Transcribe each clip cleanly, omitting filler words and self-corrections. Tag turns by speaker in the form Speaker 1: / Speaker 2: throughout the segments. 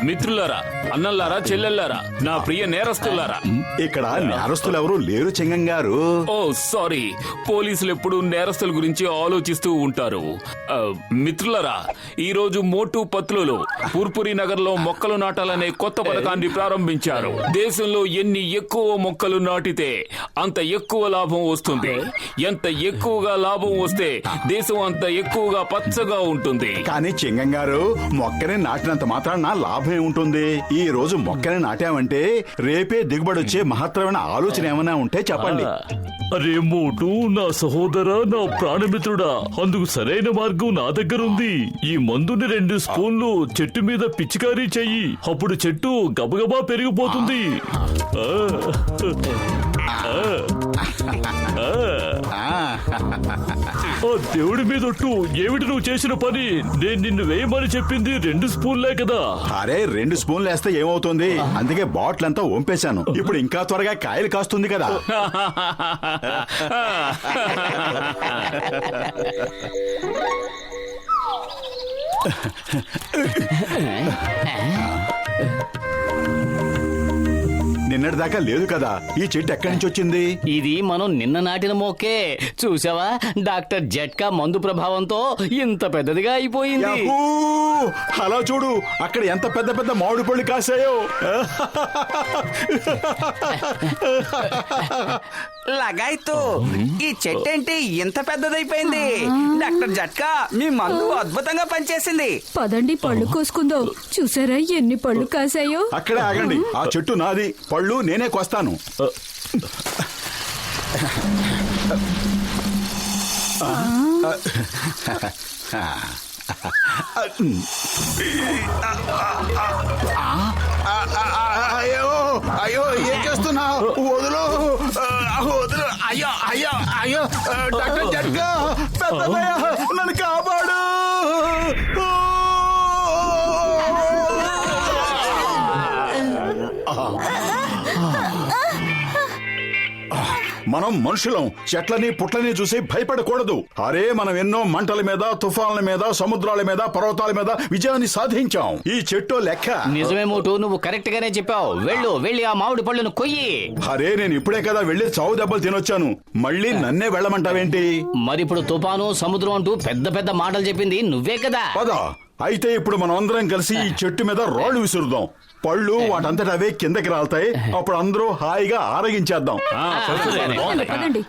Speaker 1: మిత్రులారా, అన్నల్లారా, చెల్లెల్లారా, నా ప్రియ నేరస్తులారా,
Speaker 2: ఇక్కడ నేరస్తులు ఎవరు లేరు చెంగం గారు.
Speaker 1: ఓ సారీ, పోలీసులు ఎప్పుడు నేరస్తుల గురించి ఆలోచిస్తూ ఉంటారు. మిత్రులారా, ఈ రోజు మోటు పత్లులో పూర్పురి నగర్ లో మొక్కలు నాటాలనే కొత్త పథకాన్ని ప్రారంభించారు. దేశంలో ఎన్ని ఎక్కువ మొక్కలు నాటితే అంత ఎక్కువ లాభం వస్తుంది. ఎంత ఎక్కువగా లాభం వస్తే దేశం అంత ఎక్కువగా పచ్చగా ఉంటుంది.
Speaker 2: కానీ చెంగం గారు, మొక్కని నాటినంత మాత్రాన లాభం ఉంటుంది. ఈ రోజు మొక్కని నాటామంటే రేపే దిగుబడి వచ్చే మహత్తరమైన ఆలోచన ఏమైనా ఉంటే చెప్పండి.
Speaker 3: అరే మోటు, నా సహోదర, నా ప్రాణమిత్రుడా, అందుకు సరైన మార్గం నా దగ్గర ఉంది. ఈ మందుని 2 స్పూన్లు చెట్టు మీద పిచికారీ చెయ్యి. అప్పుడు చెట్టు గబగబా పెరిగిపోతుంది. దేవుడి మీద ఒట్టు, ఏమిటి నువ్వు చేసిన పని? నేను నిన్ను వేయమని చెప్పింది 2 స్పూన్లే కదా.
Speaker 2: అరే 2 స్పూన్లు వేస్తే ఏమవుతుంది? అందుకే బాటిల్ అంతా వంపేశాను. ఇప్పుడు ఇంకా త్వరగా కాయలు కాస్తుంది కదా. నిన్నటి దాకా లేదు కదా. ఈ చెట్టు ఎక్కడి నుంచి వచ్చింది?
Speaker 4: ఇది మనం నిన్న నాటిన మొక్కే. చూసావా, డాక్టర్ జట్కా మందు ప్రభావంతో ఇంత పెద్దదిగా అయిపోయింది.
Speaker 2: యాహూ! అలా చూడు, అక్కడ ఎంత పెద్ద పెద్ద మామిడి పళ్ళు కాసాయో.
Speaker 5: లగాయితూ, ఈ చెట్టు ఏంటి ఇంత పెద్దదైపోయింది? డాక్టర్ జట్కా, మీ మందు అద్భుతంగా పనిచేసింది.
Speaker 6: పదండి, పళ్ళు కోసుకుందాం. చూసారా ఎన్ని పళ్ళు కాసాయో?
Speaker 2: అక్కడే ఆగండి, ఆ చెట్టు నాది, పళ్ళు నేనే కోస్తాను. అయ్యో అయ్యో, ఏం చేస్తున్నావు? వదులు, వదులు. అయ్యో అయ్యో అయ్యో, డాక్టర్ జట్కా, పెద్దయ్య, నన్ను కాపాడు. మనం మనుషులం చెట్లని పుట్లని చూసి భయపడకూడదు. అరే, మనం ఎన్నో మంటల మీద, తుఫాన్ల మీద, సముద్రాల మీద, పర్వతాల మీద విజయాన్ని సాధించాం. ఈ చెట్టు లెక్క.
Speaker 4: నిజమే మోటు, నువ్వు కరెక్ట్ గానే చెప్పావు. వెళ్ళి ఆ మామిడి పళ్ళను కొయ్యి.
Speaker 2: అరే, నేను ఇప్పుడే కదా వెళ్లి చావు దెబ్బలు తినొచ్చాను. మళ్ళీ నన్నే వెళ్ళమంటావేంటి?
Speaker 4: మరిప్పుడు తుఫాను, సముద్రం అంటూ పెద్ద పెద్ద మాటలు చెప్పింది నువ్వే కదా.
Speaker 2: పద, అయితే ఇప్పుడు మనం అందరం కలిసి ఈ చెట్టు మీద రాళ్లు విసురుదాం. పళ్ళు వాటంతట అవే కిందకి రాలుతాయి. అప్పుడు అందరూ హాయిగా ఆరగించేద్దాం.
Speaker 6: పదండి.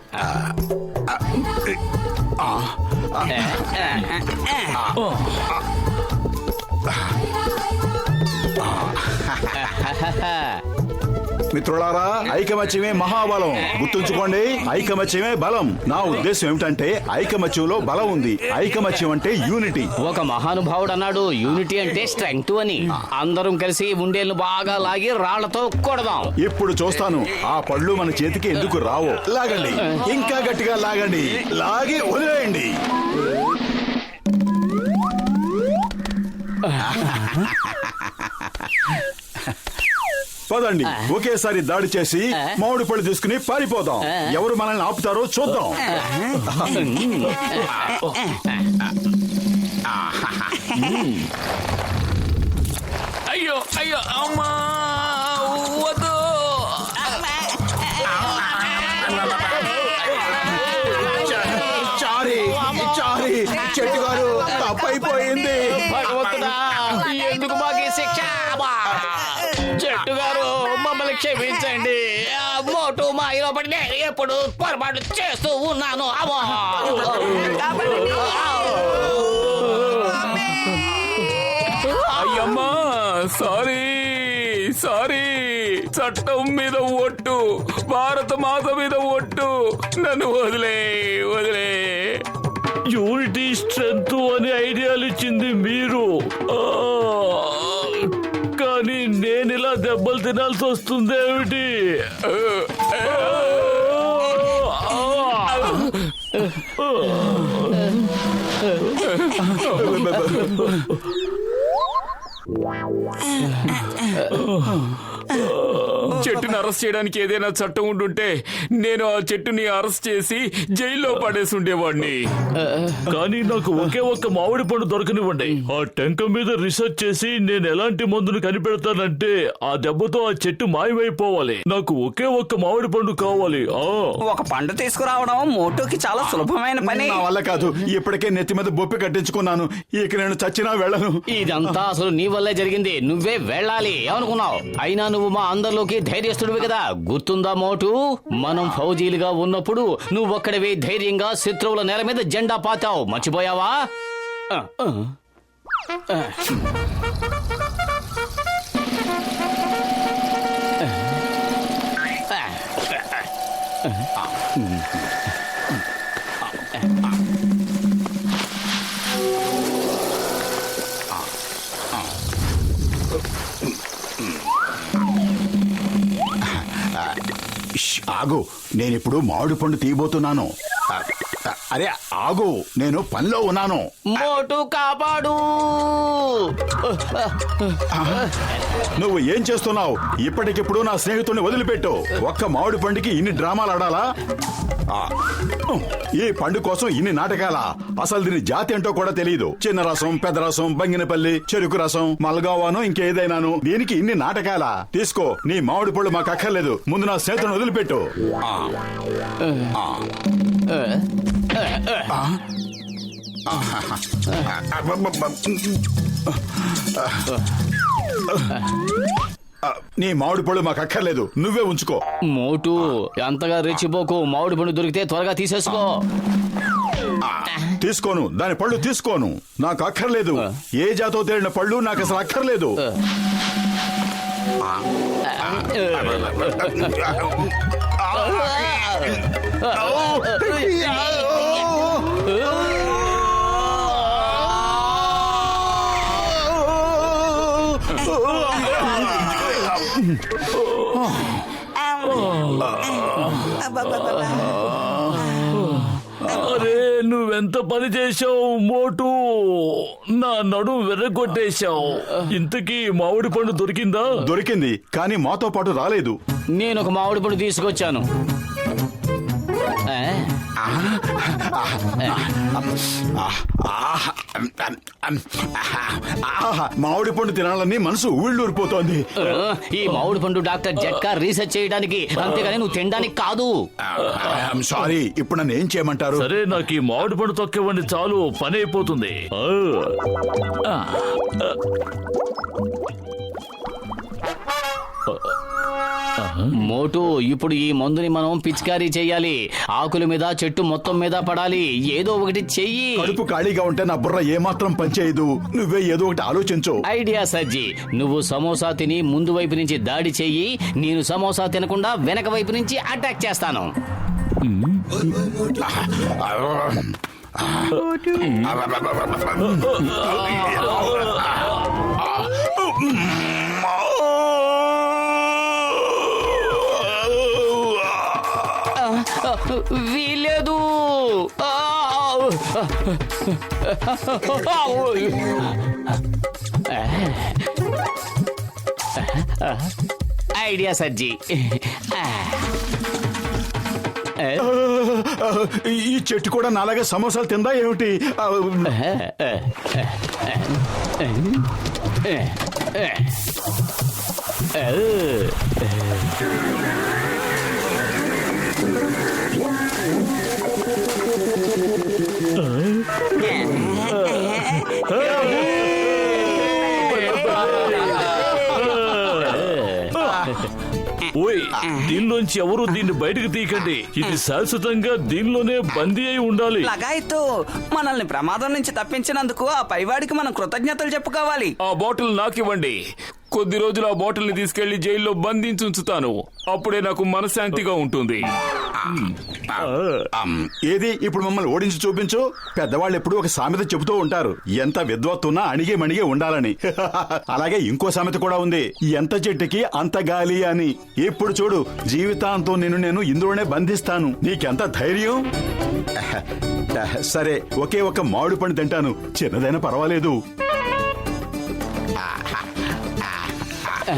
Speaker 6: మిత్రులారా, ఐకమత్యమే మహాబలం. గుర్తుంచుకోండి, ఐకమత్యమే బలం. నా ఉద్దేశం ఏమిటంటే ఐకమత్యంలో బలం ఉంది. ఐకమత్యం అంటే యూనిటీ.
Speaker 4: ఒక మహానుభావుడు అన్నాడు, యూనిటీ అంటే స్ట్రెంగ్త్ అని. అందరం కలిసి ఉండేళ్ళు బాగా లాగి రాళ్లతో కొడదాం.
Speaker 2: ఇప్పుడు చూస్తాను ఆ పళ్ళు మన చేతికి ఎందుకు రావో. లాగండి, ఇంకా గట్టిగా లాగండి, లాగి వదిలేయండి. పదండి, ఒకేసారి దాడి చేసి మామిడి పళ్ళు తీసుకుని పారిపోదాం. ఎవరు మనల్ని ఆపుతారో చూద్దాం.
Speaker 1: అయ్యో అయ్యో, అమ్మా, వద్దు.
Speaker 2: చారి, చారి, చెట్టు గారు, తప్పైపోయింది.
Speaker 4: భగవంతుడా, ఎందుకు మాకు ఈ శిక్ష? చెట్టు గారు, మమ్మల్ని క్షమించండి. మోటు మాయలో పడి ఎప్పుడు పొరపాటు చేస్తూ ఉన్నాను.
Speaker 1: అయ్యమ్మా, సారీ సారీ. చట్టం మీద ఒట్టు, భారత మాత మీద ఒట్టు. నన్ను వదిలే.
Speaker 3: యూనిటీ, స్ట్రెంగ్త్ అనే ఐడియాలు ఇచ్చింది మీరు. కానీ నేను ఇలా దెబ్బలు తినాల్సి వస్తుందేమిటి?
Speaker 1: చెట్టుని అరెస్ట్ చేయడానికి ఏదైనా చట్టం ఉండుంటే నేను ఆ చెట్టుని అరెస్ట్ చేసి జైల్లో పడేసి ఉండేవాడిని.
Speaker 3: కానీ నాకు ఒకే ఒక్క మామిడి పండు దొరకనివ్వండి. ఆ టెంక మీద రీసెర్చ్ చేసి నేను ఎలాంటి మందును కనిపెడతానంటే ఆ దెబ్బతో ఆ చెట్టు మాయమైపోవాలి. నాకు ఒకే ఒక్క మామిడి పండు కావాలి.
Speaker 5: ఒక పండు తీసుకురావడం మోటోకి చాలా సులభమైన పని.
Speaker 2: నా వల్ల కాదు. ఇప్పటికే నెత్తి మీద బొప్పి కట్టించుకున్నాను. ఇక నేను చచ్చినా వెళ్ళను.
Speaker 4: ఇదంతా అసలు నీ వల్లే జరిగింది. నువ్వే వెళ్ళాలి ఏమనుకున్నావు? అయినా నువ్వు మా అందరిలోకి ధైర్యస్తుడివి కదా. గుర్తుందా మోటు, మనం ఫౌజీలుగా ఉన్నప్పుడు నువ్వు ఒక్కడివి ధైర్యంగా శత్రువుల నేల మీద జెండా పాతావు. మర్చిపోయావా?
Speaker 2: ఆగు, నేనిప్పుడు మామిడి పండు తీయబోతున్నాను. అరే ఆగు, నేను పనిలో ఉన్నాను.
Speaker 4: మోటు కాపాడు.
Speaker 2: నువ్వు ఏం చేస్తున్నావు? ఇప్పటికిప్పుడు నా స్నేహితుడిని వదిలిపెట్టు. ఒక్క మామిడి పండుకి ఇన్ని డ్రామాలు ఆడాలా? ఈ పండు కోసం ఇన్ని నాటకాలా? అసలు దీని జాతి ఏంటో కూడా తెలియదు. చిన్న రసం, పెద్ద రసం, బంగినపల్లి, చెరుకు రసం, మల్గావాను ఇంకేదైనాను. దీనికి ఇన్ని నాటకాలా? తీసుకో, నీ మామిడి పళ్ళు మాకు అక్కర్లేదు. ముందు నా స్నేహితుడిని వదిలిపెట్టు. నీ మామిడి పళ్ళు మాకు అక్కర్లేదు, నువ్వే ఉంచుకో.
Speaker 4: మోటు అంతగా రెచ్చిపోకు. మామిడి పండు దొరికితే త్వరగా తీసేసుకో.
Speaker 2: తీసుకోను, దాని పళ్ళు తీసుకోను. నాకు అక్కర్లేదు. ఏ జాతో తేలిన పళ్ళు నాకు అసలు అక్కర్లేదు.
Speaker 3: అరే నువ్వెంత పని చేశావు మోటు, నా నడుము వెర్రగొట్టేశావు. ఇంతకీ మామిడి పండు దొరికిందా?
Speaker 2: దొరికింది, కానీ మాతో పాటు రాలేదు.
Speaker 4: నేను ఒక మామిడి పండు తీసుకొచ్చాను.
Speaker 2: మామిడి పండు తినాలని మనసు ఊళ్ళూరిపోతోంది.
Speaker 4: ఈ మామిడి పండు డాక్టర్ జట్కా రీసెర్చ్ చేయడానికి, అంతేగాని నువ్వు తినడానికి కాదు.
Speaker 2: సారీ, ఇప్పుడు నన్ను ఏం చేయమంటారు?
Speaker 3: సరే, నాకు ఈ మామిడి పండు తొక్కివ్వండి, చాలు, పని అయిపోతుంది.
Speaker 4: మోటు, ఇప్పుడు ఈ మందుని మనం పిచికారీ చెయ్యాలి. ఆకుల మీద, చెట్టు మొత్తం మీద పడాలి. ఏదో ఒకటి చెయ్యి.
Speaker 2: కడుపు ఖాళీగా ఉంటే నా బుర్ర ఏమాత్రం పనిచేయదు. నువ్వే ఏదో ఒకటి ఆలోచించు.
Speaker 4: ఐడియా సజ్జి. నువ్వు సమోసా తిని ముందు వైపు నుంచి దాడి చెయ్యి. నేను సమోసా తినకుండా వెనక వైపు నుంచి అటాక్ చేస్తాను. వీలేదు. ఐడియా సజ్జి.
Speaker 2: ఈ చెట్టు కూడా నాలాగా సమోసాలు తిందా ఏమిటి?
Speaker 3: ఓయ్, దీనిలోంచి ఎవరు దీన్ని బయటకు తీయకండి. ఇది శాశ్వతంగా దీనిలోనే బందీ అయి ఉండాలి.
Speaker 5: లగాయత్తు, మనల్ని ప్రమాదం నుంచి తప్పించినందుకు ఆ పైవాడికి మనం కృతజ్ఞతలు చెప్పుకోవాలి.
Speaker 1: ఆ బాటిల్ నాకివ్వండి. కొద్ది రోజులు ఆ బాటిల్ ని తీసుకెళ్లి జైల్లో బంధించి ఉంచుతాను. అప్పుడే నాకు మనశ్శాంతిగా ఉంటుంది.
Speaker 2: ఏది ఇప్పుడు మమ్మల్ని ఓడించి చూపించు. పెద్దవాళ్ళు ఎప్పుడు ఒక సామెత చెబుతూ ఉంటారు, ఎంత విద్వత్తున్నా అణిగే మణిగే ఉండాలని. అలాగే ఇంకో సామెత కూడా ఉంది, ఎంత చెట్టుకి అంత గాలి అని. ఇప్పుడు చూడు, జీవితాంతం నేను ఇందులోనే బంధిస్తాను. నీకెంత ధైర్యం? సరే, ఒకే ఒక మామిడి పండు తింటాను, చిన్నదైనా పర్వాలేదు.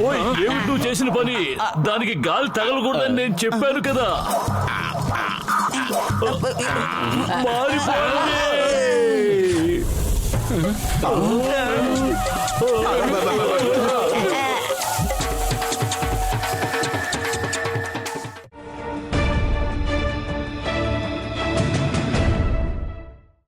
Speaker 3: ఓయ్ ఏమిటి నువ్వు చేసిన పని? దానికి గాలి తగలకూడదని నేను చెప్పాను కదా. మారిపోయింది.